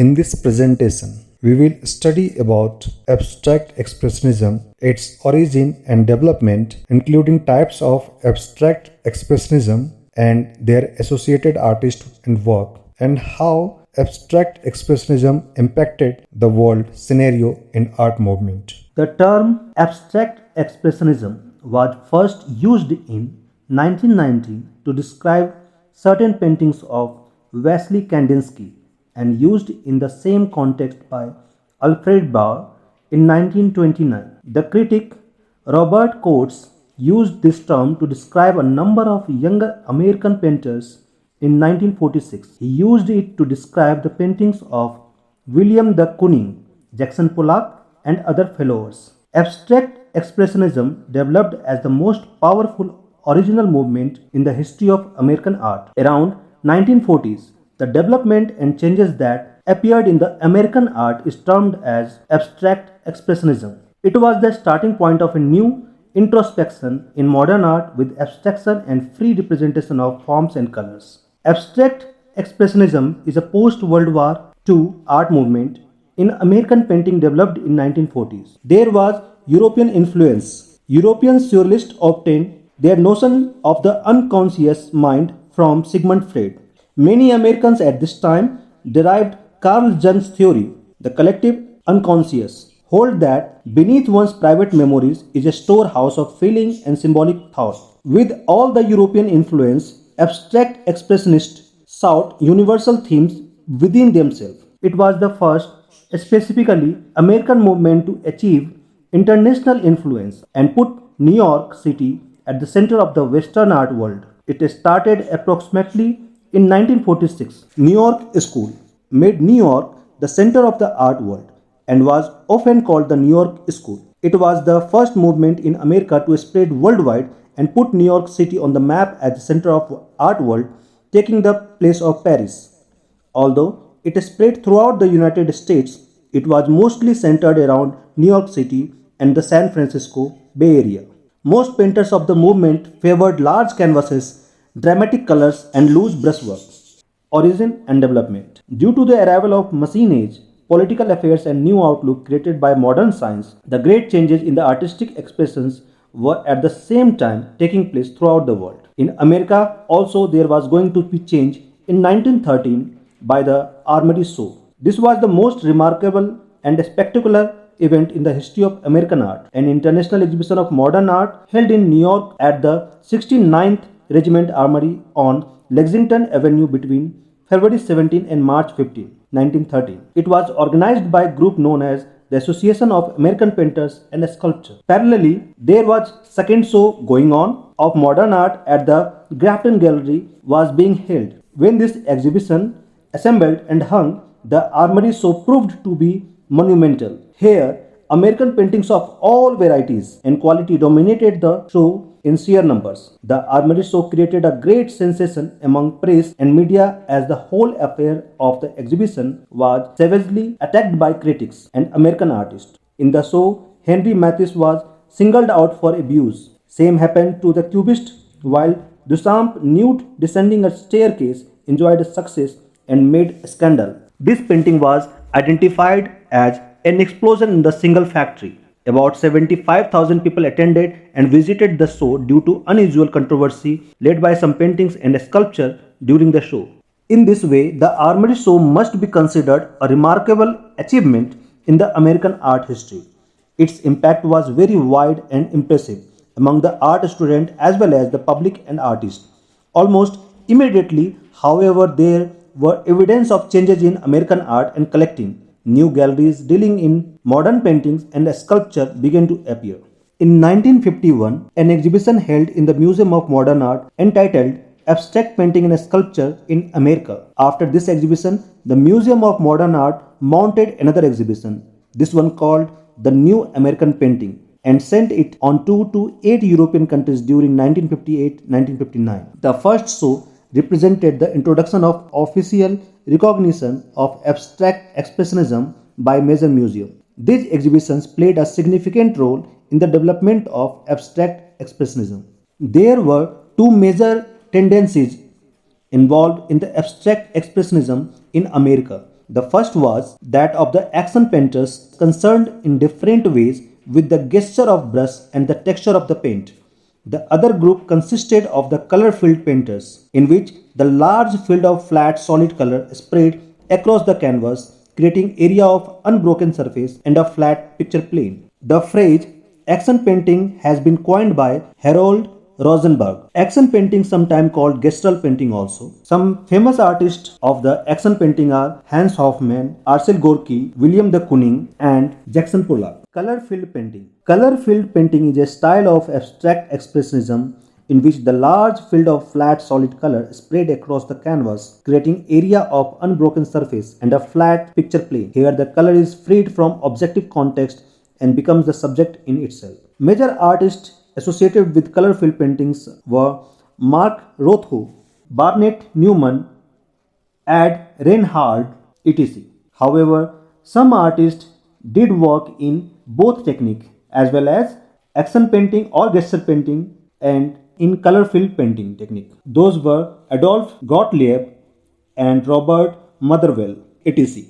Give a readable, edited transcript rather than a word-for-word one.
In this presentation, we will study about abstract expressionism, its origin and development, including types of abstract expressionism and their associated artists and work, and how abstract expressionism impacted the world scenario in art movement. The term abstract expressionism was first used in 1919 to describe certain paintings of Vasily Kandinsky and used in the same context by Alfred Bauer in 1929. The critic Robert Coates used this term to describe a number of younger American painters in 1946. He used it to describe the paintings of William the Kooning, Jackson Pollock, and other followers. Abstract expressionism developed as the most powerful original movement in the history of American art. Around 1940s, the development and changes that appeared in the American art is termed as abstract expressionism. It was the starting point of a new introspection in modern art with abstraction and free representation of forms and colors. Abstract expressionism is a post-World War II art movement in American painting developed in 1940s. There was European influence. European surrealists obtained their notion of the unconscious mind from Sigmund Freud. Many Americans at this time derived Carl Jung's theory, the collective unconscious, hold that beneath one's private memories is a storehouse of feeling and symbolic thought. With all the European influence, abstract expressionists sought universal themes within themselves. It was the first, specifically American movement to achieve international influence and put New York City at the center of the Western art world. It started approximately in 1946. New York School made New York the center of the art world and was often called the New York School. It was the first movement in America to spread worldwide and put New York City on the map as the center of art world, taking the place of Paris. Although it spread throughout the United States, it was mostly centered around New York City and the San Francisco Bay Area. Most painters of the movement favored large canvases, dramatic colors, and loose brushwork. Origin and development. Due to the arrival of machine age, political affairs, and new outlook created by modern science, the great changes in the artistic expressions were at the same time taking place throughout the world. In America also there was going to be change in 1913 by the Armory Show. This was the most remarkable and spectacular event in the history of American art, an international exhibition of modern art held in New York at the 69th Regiment Armory on Lexington Avenue between February 17 and March 15, 1913. It was organized by a group known as the Association of American Painters and Sculptors. Parallelly, there was second show going on of modern art at the Grafton Gallery was being held. When this exhibition assembled and hung, the Armory Show proved to be monumental. Here, American paintings of all varieties and quality dominated the show in sheer numbers. The Armory Show created a great sensation among press and media as the whole affair of the exhibition was savagely attacked by critics and American artists. In the show, Henry Matisse was singled out for abuse. Same happened to the Cubist, while Duchamp, nude descending a staircase, enjoyed success and made scandal. This painting was identified as an explosion in the single factory. About 75,000 people attended and visited the show due to unusual controversy led by some paintings and sculpture during the show. In this way, the Armory Show must be considered a remarkable achievement in the American art history. Its impact was very wide and impressive among the art students as well as the public and artists. Almost immediately, however, there were evidence of changes in American art and collecting. New galleries dealing in modern paintings and sculpture began to appear. In 1951, an exhibition held in the Museum of Modern Art entitled Abstract Painting and Sculpture in America. After this exhibition, the Museum of Modern Art mounted another exhibition, this one called the New American Painting, and sent it on tour to 8 European countries during 1958-1959. The first show represented the introduction of official recognition of abstract expressionism by major museums. These exhibitions played a significant role in the development of abstract expressionism. There were two major tendencies involved in the abstract expressionism in America. The first was that of the action painters concerned in different ways with the gesture of brush and the texture of the paint. The other group consisted of the color-filled painters, in which the large field of flat solid color spread across the canvas, creating area of unbroken surface and a flat picture plane. The phrase action painting has been coined by Harold Rosenberg. Action painting, sometimes called gestural painting also. Some famous artists of the action painting are Hans Hofmann, Ansel Gorky, William de Kooning, and Jackson Pollock. Color-filled painting. Color-filled painting is a style of abstract expressionism in which the large field of flat solid color spread across the canvas, creating area of unbroken surface and a flat picture plane. Here the color is freed from objective context and becomes the subject in itself. Major artists associated with color-filled paintings were Mark Rothko, Barnett Newman, Ad Reinhardt, etc. However, some artists did work in both technique as well as action painting or gesture painting and in color-filled painting technique. Those were Adolph Gottlieb and Robert Motherwell, etc.